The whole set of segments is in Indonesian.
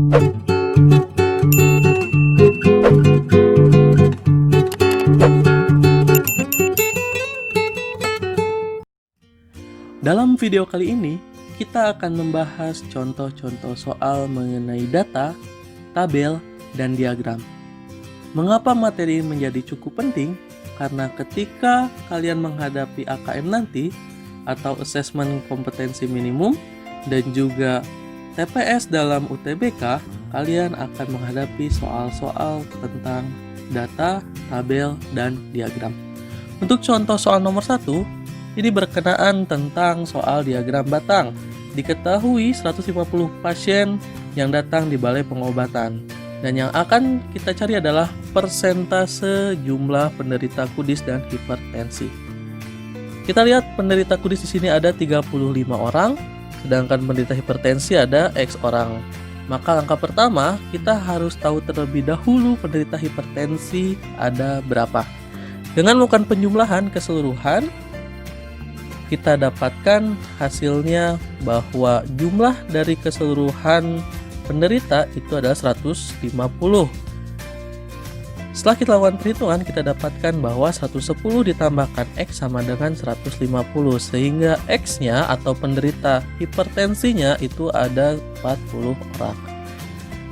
Dalam video kali ini, kita akan membahas contoh-contoh soal mengenai data, tabel, dan diagram. Mengapa materi ini menjadi cukup penting? Karena ketika kalian menghadapi AKM nanti, atau Asesmen Kompetensi Minimum, dan juga TPS dalam UTBK, kalian akan menghadapi soal-soal tentang data, tabel, dan diagram. Untuk contoh soal nomor 1, ini berkenaan tentang soal diagram batang. Diketahui 150 pasien yang datang di balai pengobatan. Dan yang akan kita cari adalah persentase jumlah penderita kudis dan hipertensi. Kita lihat penderita kudis di sini ada 35 orang, sedangkan penderita hipertensi ada X orang. Maka langkah pertama, kita harus tahu terlebih dahulu penderita hipertensi ada berapa. Dengan melakukan penjumlahan keseluruhan, kita dapatkan hasilnya bahwa jumlah dari keseluruhan penderita itu adalah 150. Setelah kita lakukan perhitungan, kita dapatkan bahwa 110 ditambahkan X sama dengan 150, sehingga X-nya atau penderita hipertensinya itu ada 40 orang.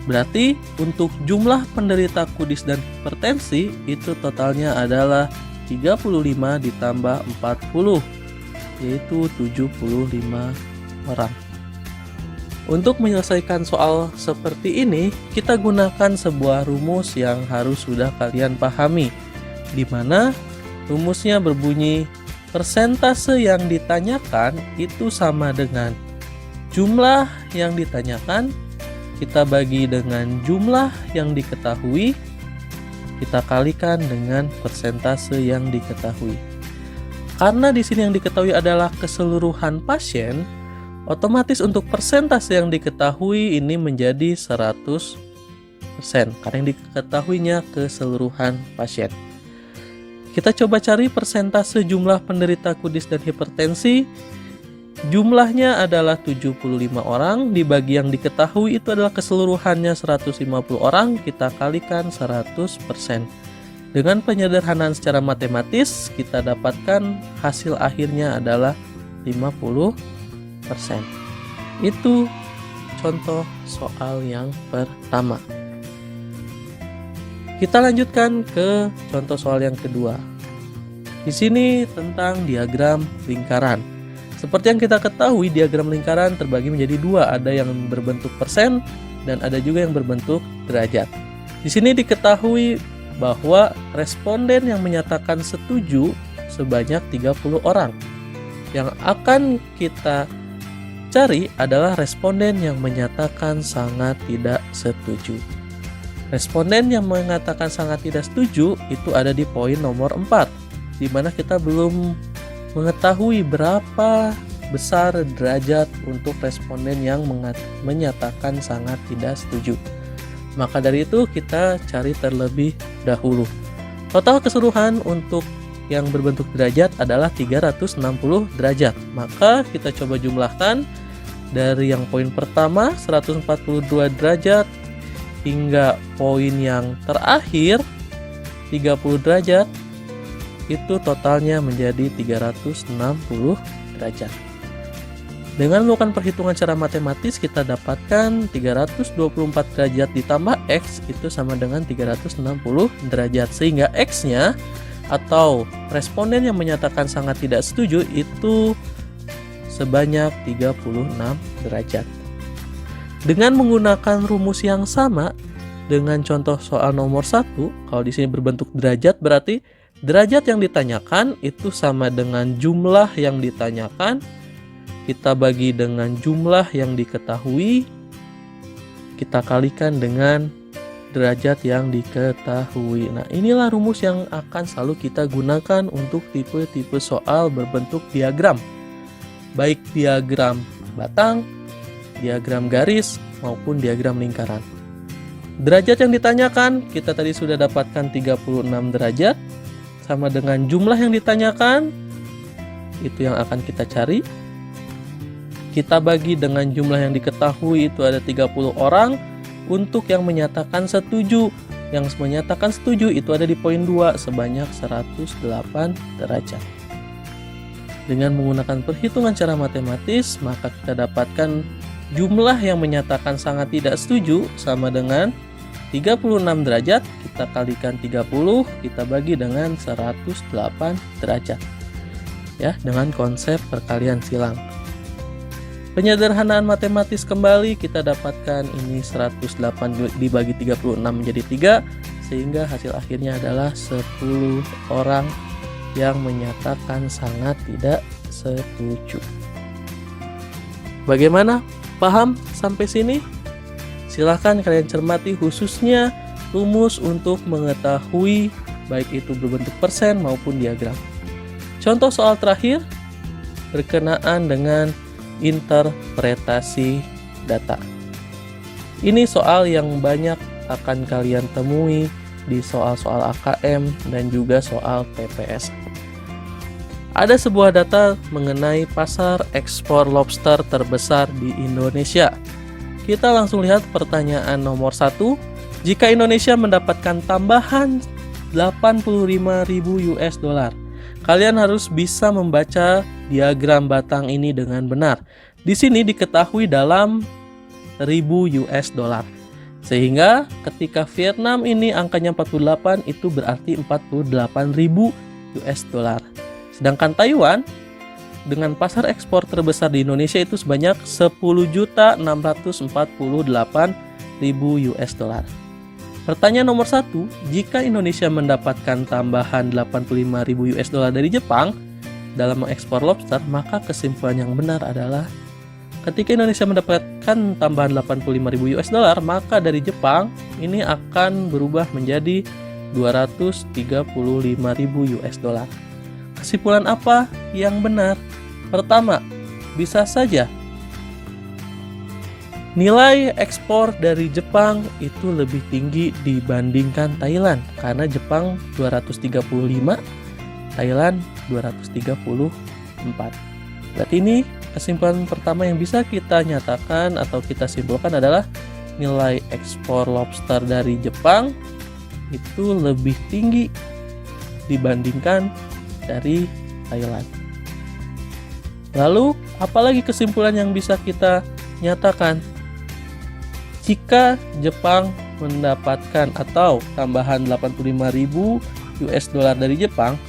Berarti untuk jumlah penderita kudis dan hipertensi itu totalnya adalah 35 ditambah 40, yaitu 75 orang. Untuk menyelesaikan soal seperti ini, kita gunakan sebuah rumus yang harus sudah kalian pahami, di mana rumusnya berbunyi persentase yang ditanyakan itu sama dengan jumlah yang ditanyakan, kita bagi dengan jumlah yang diketahui, kita kalikan dengan persentase yang diketahui. Karena di sini yang diketahui adalah keseluruhan pasien, otomatis untuk persentase yang diketahui ini menjadi 100%, karena yang diketahuinya keseluruhan pasien. Kita coba cari persentase jumlah penderita kudis dan hipertensi. Jumlahnya adalah 75 orang, dibagi yang diketahui itu adalah keseluruhannya 150 orang, kita kalikan 100%. Dengan penyederhanaan secara matematis, kita dapatkan hasil akhirnya adalah 50%. Itu contoh soal yang pertama. Kita lanjutkan ke contoh soal yang kedua. Di sini tentang diagram lingkaran. Seperti yang kita ketahui, diagram lingkaran terbagi menjadi dua, ada yang berbentuk persen dan ada juga yang berbentuk derajat. Di sini diketahui bahwa responden yang menyatakan setuju sebanyak 30 orang. Yang akan kita cari adalah responden yang menyatakan sangat tidak setuju. Responden yang mengatakan sangat tidak setuju itu ada di poin nomor 4, di mana kita belum mengetahui berapa besar derajat untuk responden yang menyatakan sangat tidak setuju. Maka dari itu kita cari terlebih dahulu. Total keseluruhan untuk yang berbentuk derajat adalah 360 derajat. Maka kita coba jumlahkan dari yang poin pertama 142 derajat hingga poin yang terakhir 30 derajat, itu totalnya menjadi 360 derajat. Dengan melakukan perhitungan secara matematis, kita dapatkan 324 derajat ditambah X itu sama dengan 360 derajat, sehingga X-nya atau responden yang menyatakan sangat tidak setuju itu sebanyak 36 derajat. Dengan menggunakan rumus yang sama dengan contoh soal nomor 1, kalau di sini berbentuk derajat berarti derajat yang ditanyakan itu sama dengan jumlah yang ditanyakan, kita bagi dengan jumlah yang diketahui, kita kalikan dengan derajat yang diketahui. Nah, inilah rumus yang akan selalu kita gunakan untuk tipe-tipe soal berbentuk diagram, baik diagram batang, diagram garis, maupun diagram lingkaran. Derajat yang ditanyakan, kita tadi sudah dapatkan 36 derajat, sama dengan jumlah yang ditanyakan, itu yang akan kita cari. Kita bagi dengan jumlah yang diketahui itu ada 30 orang, untuk yang menyatakan setuju. Yang menyatakan setuju itu ada di poin 2 sebanyak 108 derajat. Dengan menggunakan perhitungan cara matematis, maka kita dapatkan jumlah yang menyatakan sangat tidak setuju sama dengan 36 derajat. Kita kalikan 30, kita bagi dengan 108 derajat. Ya, dengan konsep perkalian silang. Penyederhanaan matematis kembali, kita dapatkan ini 108 dibagi 36 menjadi 3, sehingga hasil akhirnya adalah 10 orang yang menyatakan sangat tidak setuju. Bagaimana? Paham sampai sini? Silahkan kalian cermati khususnya rumus untuk mengetahui baik itu berbentuk persen maupun diagram. Contoh soal terakhir berkenaan dengan interpretasi data. Ini soal yang banyak akan kalian temui di soal-soal AKM dan juga soal TPS. Ada sebuah data mengenai pasar ekspor lobster terbesar di Indonesia. Kita langsung lihat pertanyaan nomor 1. Jika Indonesia mendapatkan tambahan 85.000 US dollar, kalian harus bisa membaca diagram batang ini dengan benar. Di sini diketahui dalam 1000 US dollar. Sehingga ketika Vietnam ini angkanya 48, itu berarti 48.000 US dollar. Sedangkan Taiwan dengan pasar ekspor terbesar di Indonesia itu sebanyak 10.648.000 US dollar. Pertanyaan nomor 1, jika Indonesia mendapatkan tambahan 85.000 US dollar dari Jepang dalam mengekspor lobster, maka kesimpulan yang benar adalah ketika Indonesia mendapatkan tambahan 85.000 US dollar, maka dari Jepang ini akan berubah menjadi 235.000 US dollar. Kesimpulan apa yang benar? Pertama, bisa saja nilai ekspor dari Jepang itu lebih tinggi dibandingkan Thailand, karena Jepang 235, Thailand 234. Berarti ini kesimpulan pertama yang bisa kita nyatakan atau kita simpulkan adalah nilai ekspor lobster dari Jepang itu lebih tinggi dibandingkan dari Thailand. Lalu, apalagi kesimpulan yang bisa kita nyatakan? Jika Jepang mendapatkan atau tambahan 85.000 US dollar dari Jepang,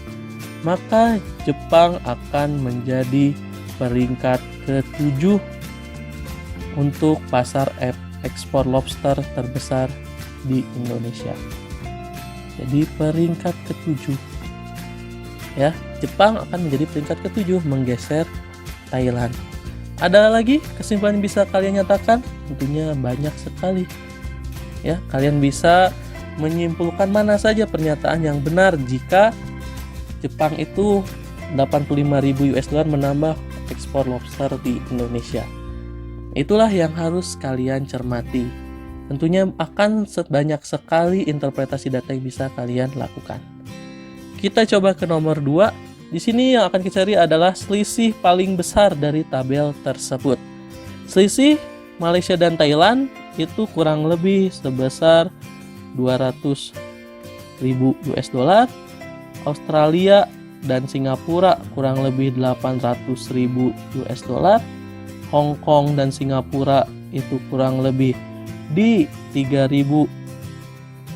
maka Jepang akan menjadi peringkat ke-7 untuk pasar ekspor lobster terbesar di Indonesia. Jadi peringkat ke-7. Ya, Jepang akan menjadi peringkat ke-7 menggeser Thailand. Ada lagi kesimpulan yang bisa kalian nyatakan? Tentunya banyak sekali. Ya, kalian bisa menyimpulkan mana saja pernyataan yang benar jika Jepang itu 85.000 US dollar menambah ekspor lobster di Indonesia. Itulah yang harus kalian cermati. Tentunya akan banyak sekali interpretasi data yang bisa kalian lakukan. Kita coba ke nomor 2. Di sini yang akan kita cari adalah selisih paling besar dari tabel tersebut. Selisih Malaysia dan Thailand itu kurang lebih sebesar 200.000 US dollar. Australia dan Singapura kurang lebih 800.000 US dollar. Hong Kong dan Singapura itu kurang lebih di 3.000.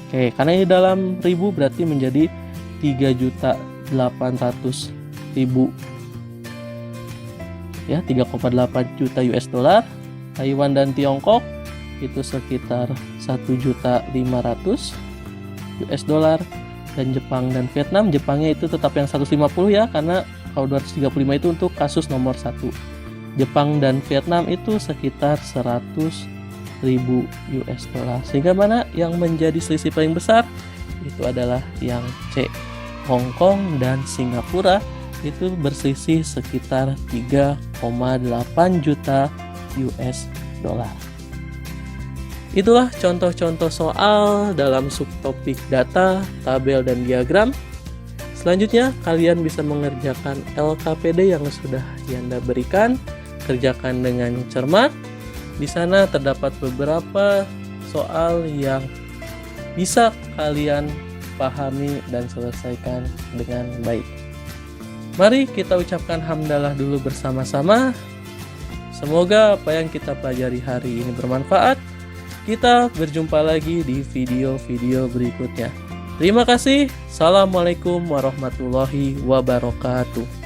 Oke, karena ini dalam ribu berarti menjadi 3.800.000. Ya, 3,8 juta US dollar. Taiwan dan Tiongkok itu sekitar 1.500.000 US dollar. Dan Jepang dan Vietnam, Jepangnya itu tetap yang 150 ya, karena kalau 235 itu untuk kasus nomor 1. Jepang dan Vietnam itu sekitar 100.000 US dollar. Sehingga mana yang menjadi selisih paling besar? Itu adalah yang C. Hong Kong dan Singapura itu berselisih sekitar 3,8 juta US dollar. Itulah contoh-contoh soal dalam subtopik data, tabel, dan diagram. Selanjutnya, kalian bisa mengerjakan LKPD yang sudah Yanda berikan. Kerjakan dengan cermat. Di sana terdapat beberapa soal yang bisa kalian pahami dan selesaikan dengan baik. Mari kita ucapkan hamdalah dulu bersama-sama. Semoga apa yang kita pelajari hari ini bermanfaat. Kita berjumpa lagi di video-video berikutnya. Terima kasih. Assalamualaikum warahmatullahi wabarakatuh.